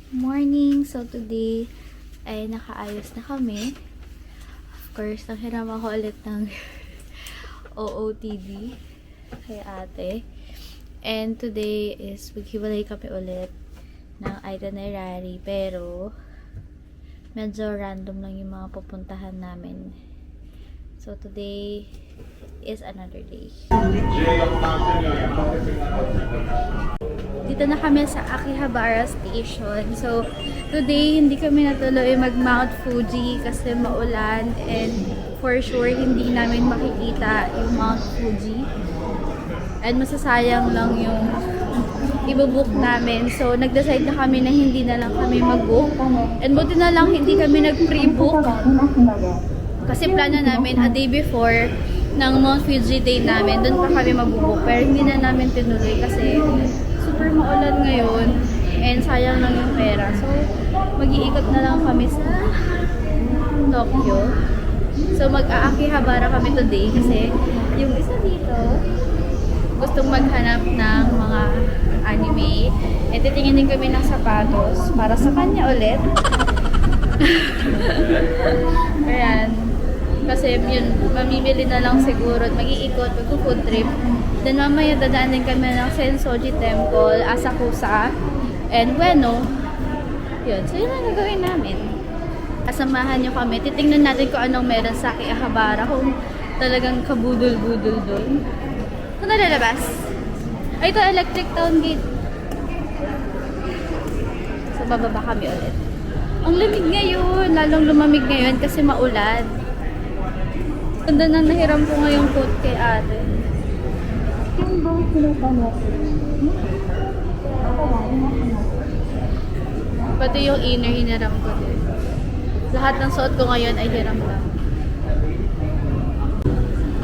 Morning! So today ay nakaayos na kami. Of course, nanghiram ako ulit ng OOTD kay ate. And today is maghiwalay kami ulit ng itinerary, pero medyo random lang yung mga pupuntahan namin. So today is another day. Dito na kami sa Akihabara Station. So, today, hindi kami natuloy mag-Mount Fuji kasi maulan and for sure, hindi namin makikita yung Mount Fuji. And masasayang lang yung ibubook namin. So, nag-decide na kami na hindi na lang kami mag-book. And buti na lang hindi kami nag-pre-book. Kasi plano namin a day before ng Mount Fuji day namin, doon pa kami mag-book. Pero hindi na namin tinuloy kasi super maulan ngayon and sayang lang yung pera. So, mag-iikot na lang kami sa Tokyo. So, mag-Akihabara kami today kasi yung isa dito gustong maghanap ng mga anime. E, titingin din kami ng sapatos para sa kanya ulit. Ayan. Kasi yun, mamimili na lang siguro at mag-iikot, mag-food trip. Then mamaya dadaan din kami ng Sensoji Temple, Asakusa, and Ueno. Yun. So yun ang gagawin namin. Kasamahan nyo kami. Titingnan natin kung anong meron sa Akihabara. Kung talagang kabudol-budol doon. Kung nalalabas. Ay, ito Electric Town Gate. So bababa kami ulit. Ang lamig ngayon. Lalong lumamig ngayon kasi maulan. Ganda na nahiram ko ngayong coat kay ate. Pati yung inner hiniram ko din. Lahat ng suot ko ngayon ay hiram lang.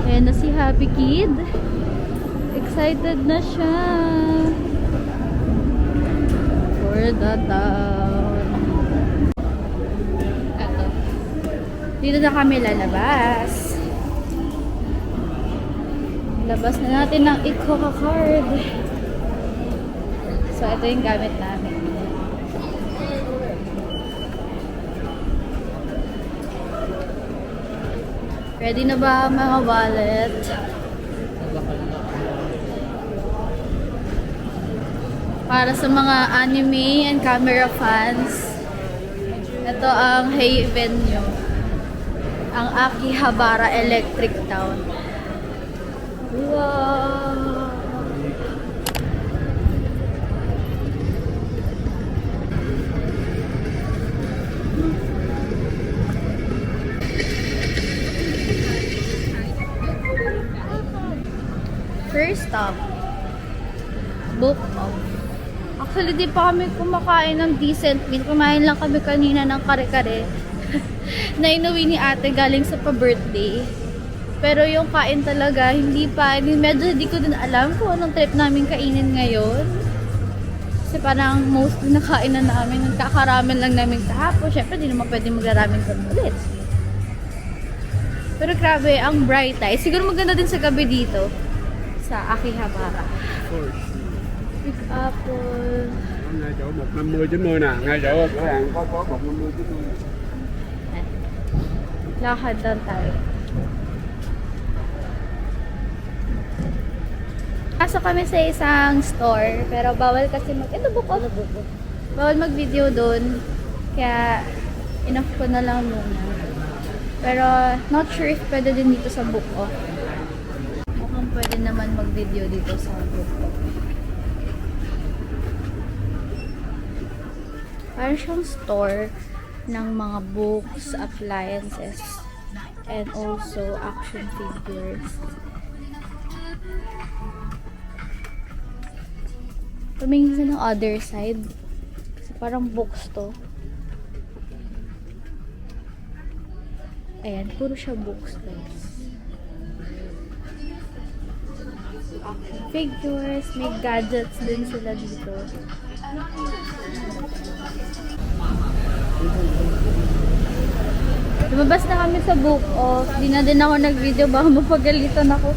Ayan na si Happy Kid. Excited na siya. For the town. Eto. Dito na kami lalabas. Labas na natin ng Ikoka card. So, ito yung gamit namin. Ready na ba mga wallet? Para sa mga anime and camera fans, ito ang Hei Venue. Ang Akihabara Electric Town. Wow! First stop, Book Off. Actually, di pa kami kumakain ng decent meal. Kumain lang kami kanina ng kare-kare na inuwi ni ate galing sa pa-birthday. Pero yung kain talaga, hindi pa. Medyo hindi ko din alam kung anong trip namin kainin ngayon. Kasi parang mostly nakain na namin. Nagkakaramen lang namin kahapon. Syempre, di naman pwede maglaramen sa ulit. Pero grabe, ang bright eye. Siguro maganda din sa gabi dito. Sa Akihabara. Of course. Big Apple. Ngay chỗ 150-90 nè. Ngay chỗ cửa hàng có 150-90. Lakad lang tayo. Pasok kami sa isang store, pero bawal kasi ito book off. Bawal mag-video doon. Kaya, enough ko na lang muna. Pero, not sure if pwede din dito sa book off. Mukhang pwede naman mag-video dito sa book off. Parang siyang store ng mga books, appliances, and also action figures. Tumingin sa ng other side. Kasi parang books to. Ayan, puro siya books guys. Action figures, may gadgets din sila dito. Lumabas na kami sa book off. Di na din ako nag-video, baka mapagalitan ako.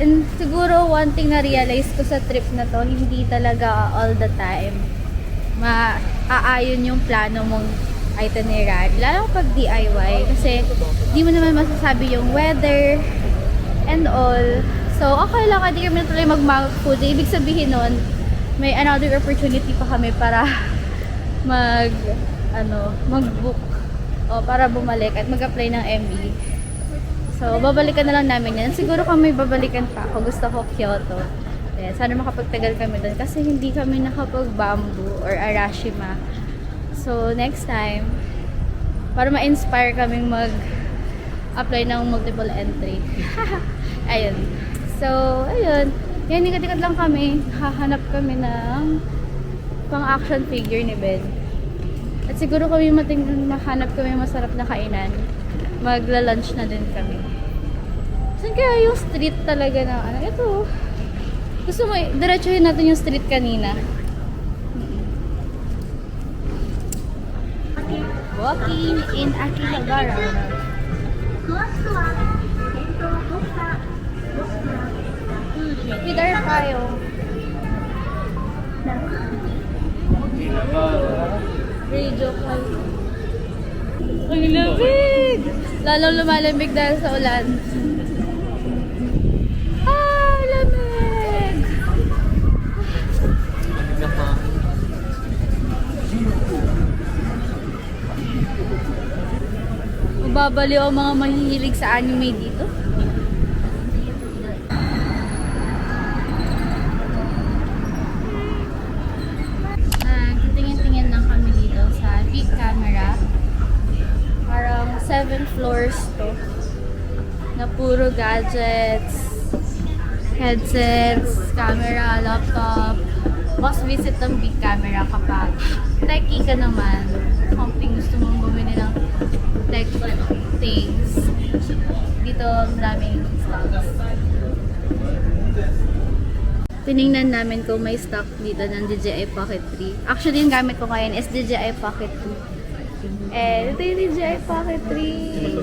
And siguro one thing na realize ko sa trip na to, hindi talaga all the time maaayon yung plano mong itinerary. Lalo pag DIY kasi di mo naman masasabi yung weather and all. So, okay lang, hindi kami natuloy mag-Mount Fuji. Ibig sabihin nun, may another opportunity pa kami para mag-book o para bumalik at mag-apply ng ME. So, babalikan na lang namin yan. Siguro kami babalikan pa ako. Gusto ko Kyoto. Ayan, sana makapagtagal kami doon kasi hindi kami nakapag-Bamboo or Arashima. So, next time, para ma-inspire kaming mag-apply ng multiple entry. Ayun. So, ayun. Yan, ikot-ikot lang kami. Hahanap kami ng pang-action figure ni Ben. At siguro kami mahanap kami masarap na kainan. Magla-lunch na din kami. Saan kaya yung street talaga na ano? Ito. Gusto mo, diretsuhin natin yung street kanina. Walking in Akihabara. Vidar tayo. Radio kayo. Ang lamig! Lalong lumalamig dahil sa ulan. Ah, lamig! Babaliw ang mga mahihilig sa anime dito. Tingin-tingin lang kami dito sa big camera. Parang 7 floors to. Na puro gadgets, headsets, camera, laptop. Must visit ng big camera kapag techie ka naman. Something gusto mong bumili ng tech things. Dito maraming stocks. Tinignan namin kung may stock dito ng DJI Pocket 3. Actually, yung gamit ko ngayon is DJI Pocket 2. Ito yung DJI Pocket 3.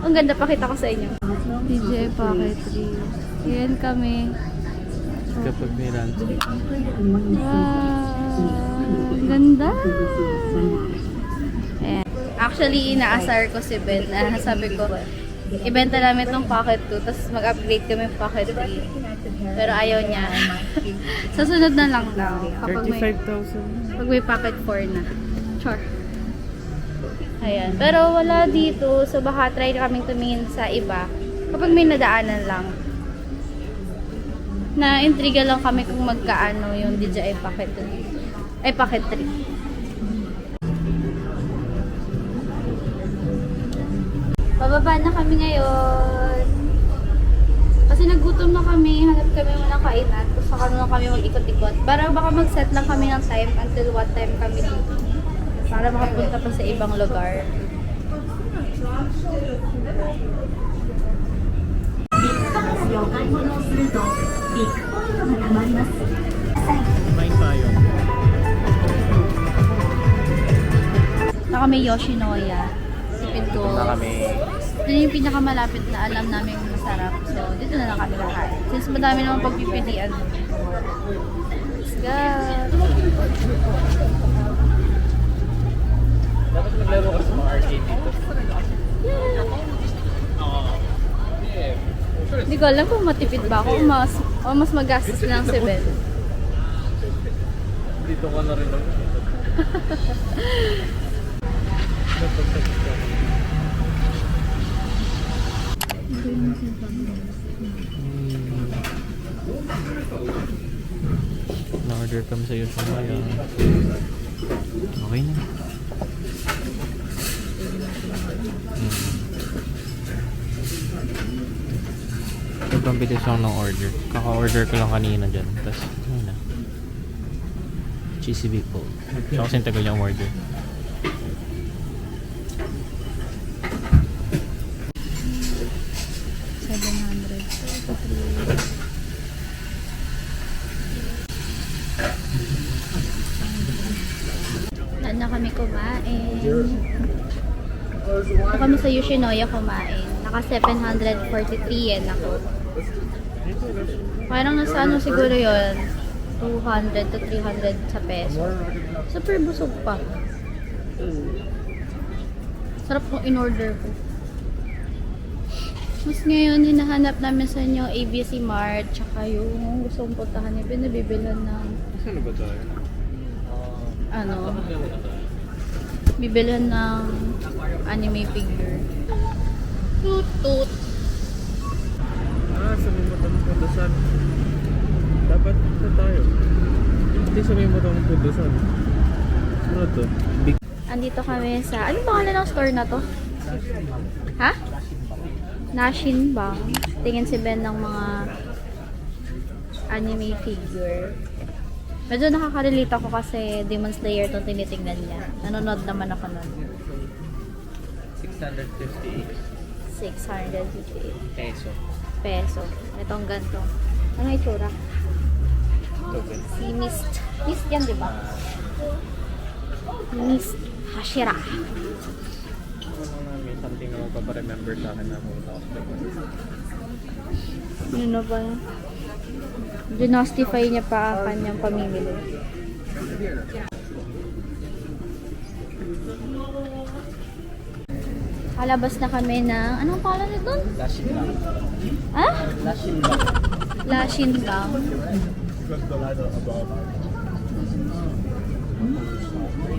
Ang ganda, pakita ko sa inyo. DJI Pocket 3. Ayan kami. Kapag may landscape. Wow! Ganda! Ayan. Actually, inaasar ko si Ben. Sabi ko, ibenta namin itong Pocket 2, tapos mag-upgrade kami Pocket 3. Pero ayaw niya. Sa sunod na lang daw. Kapag may 35,000. pag may Pocket 4 na. Sure. Ayan. Pero wala dito. So baka try kaming tumingin sa iba. Kapag may nadaanan lang. Na-intriga lang kami kung magkaano yung DJI Pocket 2. Ay, Pocket 3. Bababa na kami ngayon. Kasi nagutom na kami. Hanap kami muna kainan. Tapos saka na kami mag-ikot-ikot. Para baka mag-set lang kami ng time until what time kami dito. Para makapunta pa sa ibang lugar. Kumain tayo. Na kami Yoshinoya. Sipid Goals. Na kami. Ito yung pinakamalapit na alam namin masarap. So, dito na lang kami kakain. Since madami naman pagpipilian. Let's go! Dapat maglaro ka sa mga arcade dito. Hindi ko alam kung matipid ba ako o mas magastos lang si Ben. Dito ka na rin lang. Na-order kami sa Yoshinoya. Okay na. Sobrang bilis lang ng order. Kaka-order ko lang kanina dyan. Tapos, ano na. Cheesy big bowl. Siya kasi tagal yung order. Saan na kami kumain? Ako kami sa Yoshinoya kumain. Naka 743 yen ako. Parang nasa ano siguro yon 200 to 300 sa peso. Super busog pa. Sarap kung in-order ko. Mas ngayon, hinahanap namin sa inyo ABC Mart, tsaka yung gusto kong puntahan ni Ben, nabibilan ng, Saan na ba tayo? ano, bibilan ng anime figure. Toot. Ah, sa may matang pundusan. Dapat na tayo. Hindi sa may matang pundusan. Ano to? Big. Andito kami sa, anong pangalan ng store na to? Ha? Nashin Bang. Tingin si Ben ng mga anime figure. Medyo nakaka-relate ako kasi Demon Slayer itong tinitingnan niya. Nanonood naman ako nun. 658 658 peso. peso. Itong ganito. Ano yung itsura? Token. Si Mist. Mist yan, di ba? Mist Hashira. May something na magpaparemember sa akin na pumunta ako sa Taiwan. Ano na ba? Dinustify niya pa ang kanyang pamimili. Kalabas na kami ng, anong pangalan nito? Lashin lang. Ha? Lashin lang. Lashin Bang.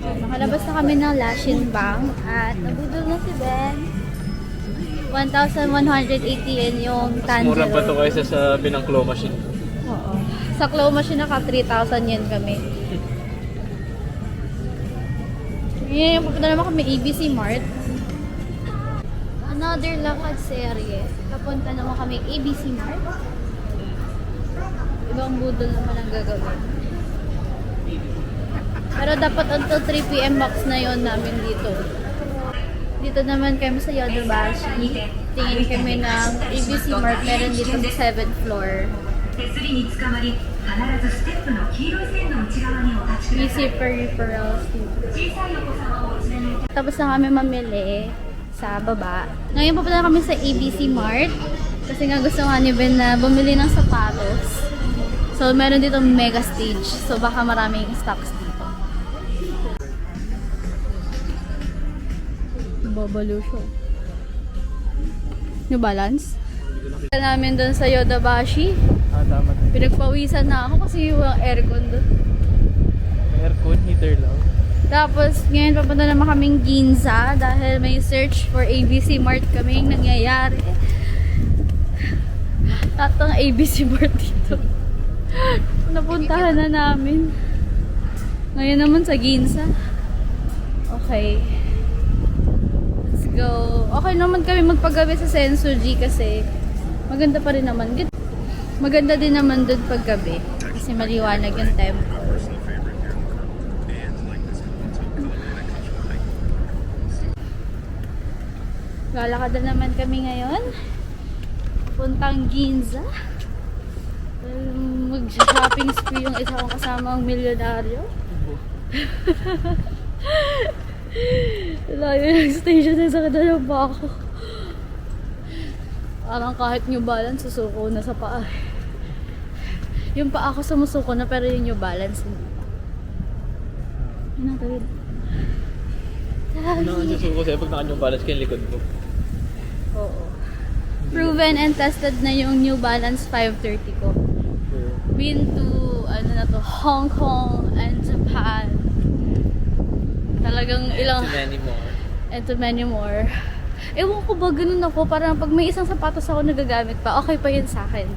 Nakalabas na kami ng Lashin Bang at nabudol na si Ben. 1,180 yen yung Tanjiro. Mura pa to kaysa sa binang claw machine. Oo. Sa claw machine naka 3,000 yen kami. Ngayon, pupunta naman kami ABC Mart. Another lakad serye. Papunta naman kami ABC Mart. Ibang budol naman ang gagawin. Pero dapat until 3 PM max na yon namin dito. Dito naman kami sa Yodobashi. Tingin kami ng ABC Mart. Meron dito sa 7th floor. 手すりにつかまり、必ずステップの黄色い線の内側にお立ちくださ Easy い。 peripherals dito. 小さいお子様をお連れの Tapos na kami mamili sa baba. Ngayon pupunta na kami sa ABC Mart. Kasi nga gusto nga ni Ben na bumili ng sapatos. So meron dito mega stage. So baka maraming stocks dito. Babalo siya. New Balance. Punta namin doon sa Yodobashi. Ah, tama. Pinagpawisan na ako kasi walang aircon doon. Aircon, heater lang. Tapos, ngayon papunta naman kaming Ginza dahil may search for ABC Mart kaming nangyayari. Tatang ABC Mart dito. Napuntahan na namin. Ngayon naman sa Ginza. Okay. Let's go. Okay naman kami magpagabi sa Sensoji kasi maganda pa rin naman. Maganda din naman dun paggabi kasi maliwanag yung temple. Lalakad na naman kami ngayon. Puntang Ginza. Mag-shopping spree yung isa kong kasamang milyonaryo. Layo yung station na sa kadalang pa ako. Parang kahit New Balance, susuko na sa paa. Yung paa ko sumusuko na pero yung New Balance hindi pa. Yun ang tawid. Nakasusuko sa'yo pag naka-new balance ka yung likod mo. Oo. Proven and tested na yung New Balance 530 ko. Been to, ano na to, Hong Kong and Japan. Talagang ilang... To many more. And to many more. Ewan ko ba, ganun ako. Parang pag may isang sapatos ako nagagamit pa, okay pa yun sa akin.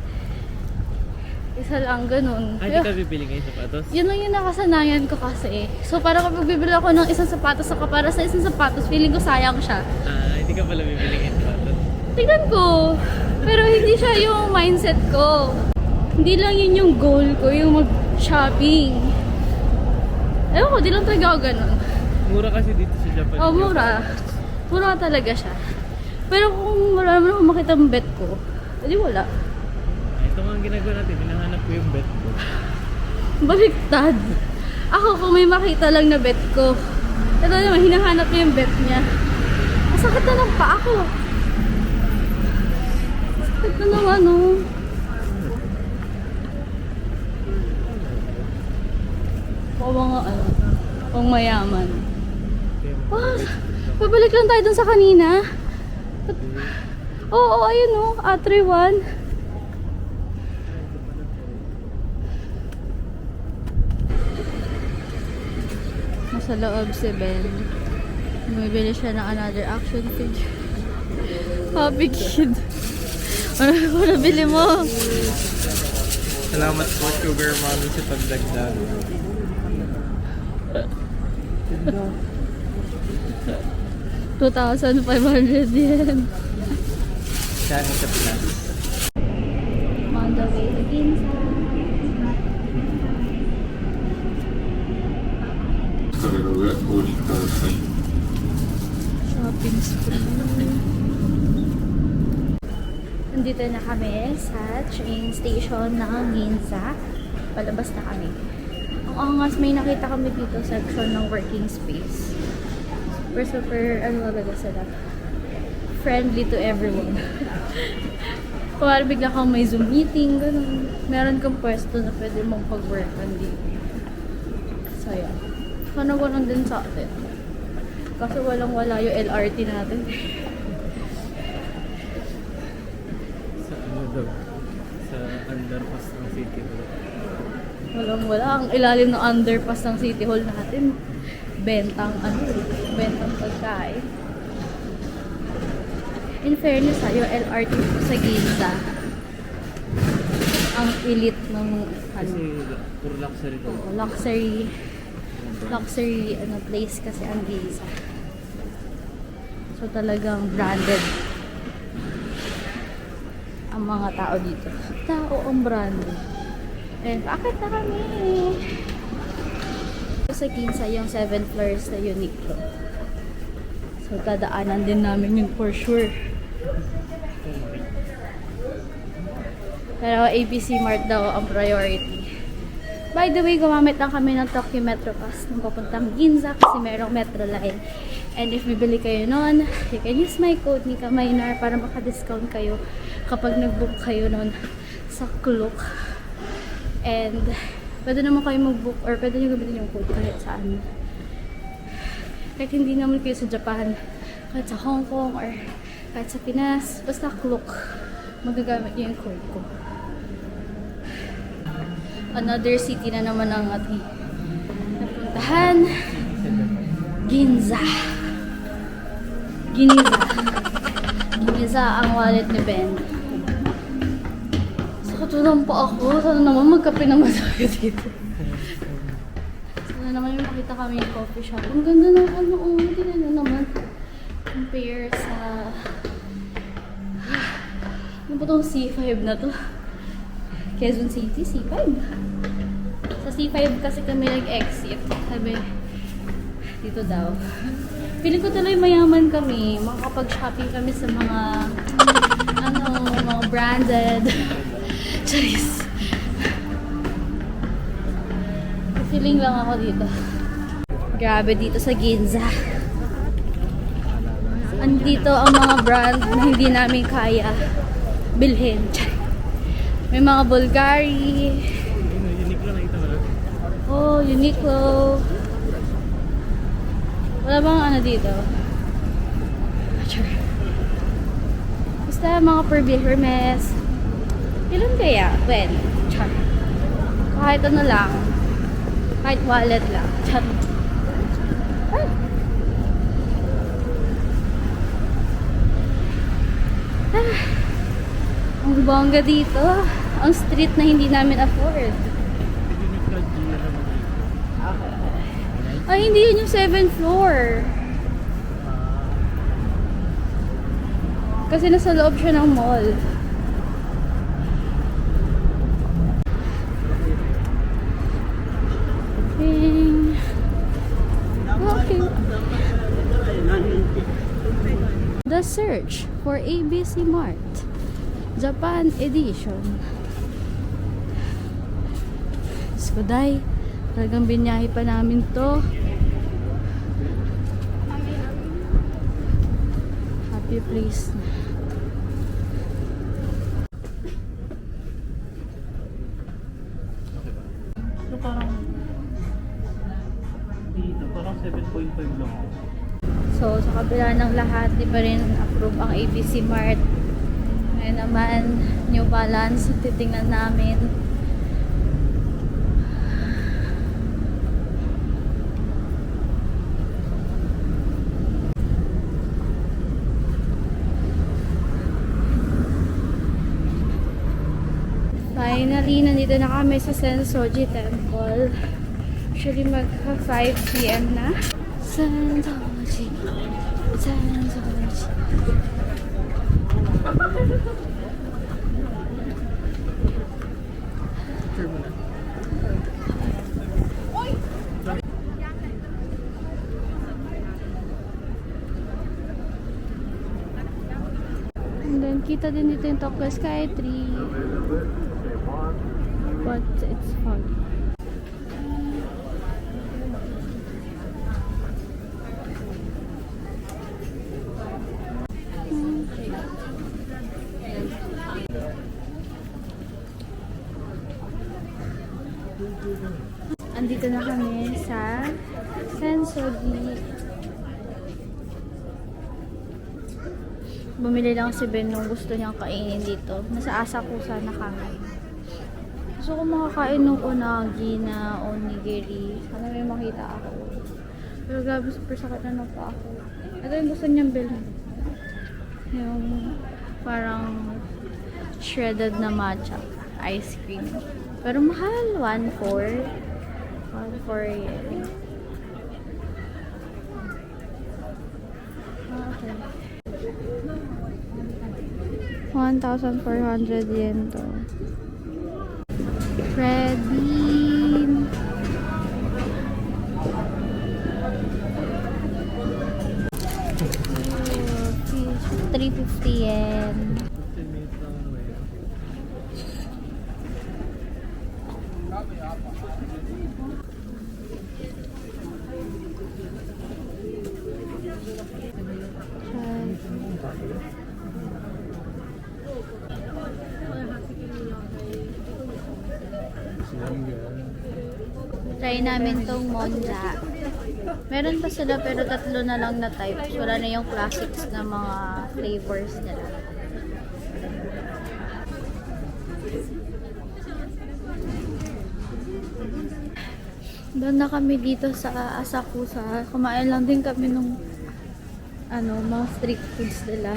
Isa lang, ganun. Ah, di ka bibili ngayon sapatos? Yun lang yung nakasanayan ko kasi. So parang kapag bibili ako ng isang sapatos saka para sa isang sapatos, feeling ko sayang siya. Ah, hindi ka pala bibili ngayon sapatos. Tignan ko. Pero hindi siya yung mindset ko. Hindi lang yun yung goal ko, yung mag-shopping. Ewan ko, di lang talaga ako ganun. Mura kasi dito sa Japan. Oh, mura. Mura talaga siya. Pero kung wala naman akong makita ang bet ko, edi wala. Ito nga ang ginagawa natin, hinahanap ko yung bet ko. Baliktad. Ako kung may makita lang na bet ko. Ito naman, hinahanap niya yung bet niya. Masakit na lang pa ako. Sakit na lang ano. O mga ano, pang mayaman. Ah, babalik lang tayo dun sa kanina. Oo, ayun o, A31. Nasa loob si Ben. Bumibili siya ng another action figure. Happy kid. Ano nabili mo? Salamat po, Sugar Mommy, sa pagdagdag. $2,500 yen. Kano sa Pinas? On the way to Ginza. Shopping spree. Nandito na kami sa train station ng Ginza. Palabas na kami. Ang angas, may nakita kami dito section ng working space. Super, ano talaga sila? Friendly to everyone. Kung bigla kang may Zoom meeting, ganun. Meron kang pwesto na pwede mong pag-workan dito. So, yan. Sana ganun din sa atin. Kasi walang-wala yung LRT natin. Sa ano daw? Sa underpass ng City Hall. Walang-wala. Ang ilalim ng underpass ng City Hall natin. Bentang pagkain. In fairness yung LRT sa Ginza, ang elite ng Kasi puro luxury daw. luxury place kasi ang Ginza. So talagang branded ang mga tao dito. Tao ang branded. And akit na kami. Sa Ginza yung 7 floors na Uniqlo. So dadaanan din namin yun for sure. Pero ABC Mart daw ang priority. By the way, gumamit lang kami ng Tokyo Metro Pass nung papuntang Ginza kasi merong Metro Line. And if bibili kayo nun, you can use my code Nika Minor para maka-discount kayo kapag nag-book kayo nun sa Klook. And pwede naman kayo mag-book or pwede nyo gamitin yung code kahit saan. Kahit hindi naman kayo sa Japan, kahit sa Hong Kong or kahit sa Pinas, basta Klook, magagamit nyo yung code ko. Another city na naman ang ating napuntahan. Ginza. Ginza ang wallet ni Ben. Nakatulong pa ako. Sana naman magkape naman tayo dito. Sana naman yung makita kami yung coffee shop. Ang ganda ng ano, hindi na naman. Compare sa... Ano ba itong C5 na to? Quezon City, C5. Sa C5 kasi kami nag-exit. Sabi, dito daw. Feeling ko tuloy mayaman kami. Makakapag-shopping kami sa mga mga branded. Charis. Feeling lang ako dito. Grabe dito sa Ginza. Andito ang mga brand na hindi namin kaya bilhin. May mga Bulgari. Uniqlo nakita mo lang? Oh, Uniqlo. Wala bang ano dito? Sure. Basta mga Perbi Hermes. Ilan kaya? Well, char. Kahit ano lang. Kahit wallet lang. Char. Ay. Ah. Ang bongga dito. Ang street na hindi namin afford. Uniqlo G na naman dito. Ay, hindi yun yung 7th floor. Kasi nasa loob siya ng mall. Okay. The search for ABC Mart Japan Edition. Skoday, talagang binyahe pa namin to. Happy place na. So parang 7.5 lang. So, sa kabila ng lahat, di ba rin approve ang ABC Mart. Ngayon naman, New Balance, titingnan namin. Finally, nandito na kami sa Sensoji Temple. Actually, magka 5 p.m. na. Sensoji. Sensoji. And then, kita din dito yung Tokyo Sky Tree. But it's fun. Andito na kami sa Sensoji. Bumili lang si Ben nung gusto niyang kainin dito. Nasa Asakusa na kami. Gusto ko makakain ng unagi na onigiri. Sana may makita ako. Pero grabe, super sakit na pa ako. Ito yung gusto niyang bilhin. Yung parang shredded na matcha ice cream. Pero mahal. 1.4. 1.4 yen. Okay. 1,400 yen to. Ready. Oh, 350 yen. Try namin tong Monza. Meron pa sila pero 3 na lang na types. Wala na yung classics na mga flavors nila. Doon na kami dito sa Asakusa. Kumain lang din kami nung mga street foods nila.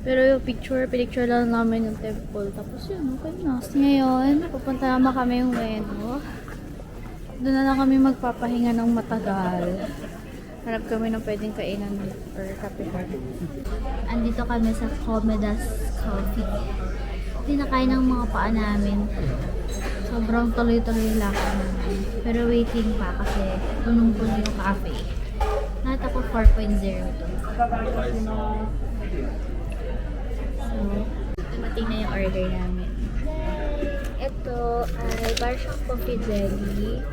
Pero yung picture lang namin yung temple. Tapos yun, okay na. Ngayon, pupunta naman kami yung Ueno. Doon na lang kami magpapahinga ng matagal. Hanap kami ng pwedeng kainan or kapihan. Andito kami sa Komedas Coffee. Tinakain ng mga paa namin. Sobrang tuloy-tuloy lang namin. Pero waiting pa kasi punong-puno yung cafe. Lahat ako 4.0 to. So, dumating na yung order namin. Ito ay Barshak Coffee Jelly.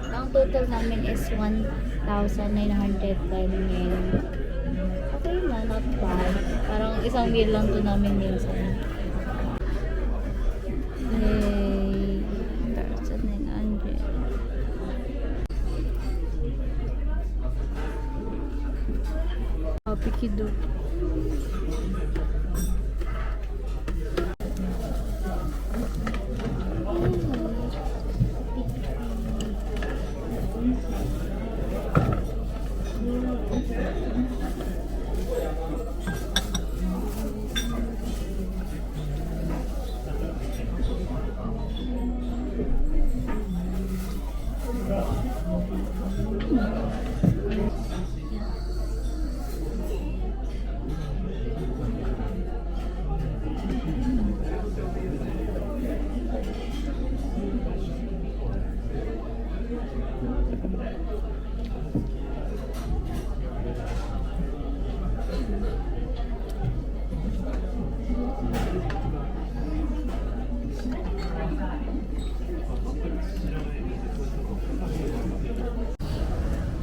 Ang total namin is 1,910 yen. Okay na, not bad. Parang isang meal lang to namin minsan. Yay! 1,900. Oh, pikido.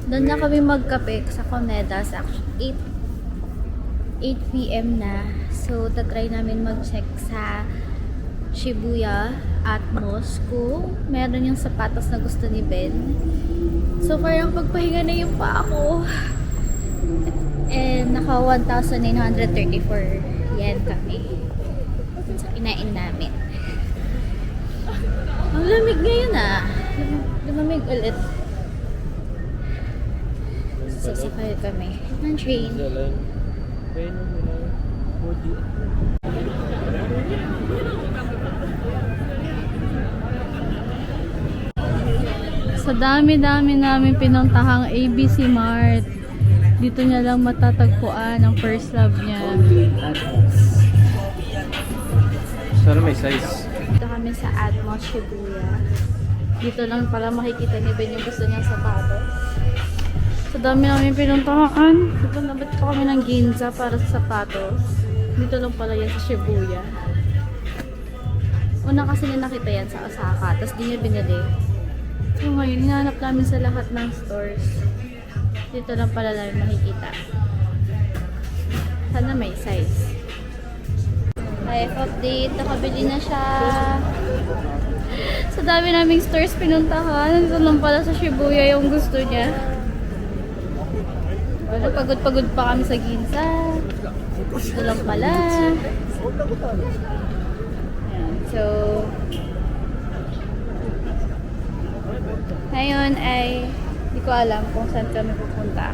Doon na kami magkape sa Komedas. Actually, 8 p.m. na. So, tatry namin mag-check sa Shibuya Atmos kung meron yung sapatos na gusto ni Ben. So parang pagpahinga na yung pa ako. And naka 1,934 yen kami sa kinain namin. Ang lamig ngayon ah. Lumamig ulit. Sasakay kami ng train. Sa dami-dami namin pinuntahang ABC Mart. Dito niya lang matatagpuan ang first love niya. Sana may size. Dito kami sa Atmos, Shibuya. Dito lang pala makikita ni Ben yung gusto niyang sapatos. Sa dami namin pinuntahan. Dito nabit pa kami ng Ginza para sa sapatos. Dito lang pala yan sa Shibuya. Una kasi niya nakita yan sa Osaka, tapos di niya binili. So ngayon, hinahanap namin sa lahat ng stores. Dito lang pala namin makikita. Sana may size. Life update, nakabili na siya. Sa dami naming stores pinuntahan, dito lang pala sa Shibuya yung gusto niya. Wala, pagod-pagod pa kami sa Ginza. Dito lang pala. Ayan, so, ngayon ay hindi ko alam kung saan kami pupunta.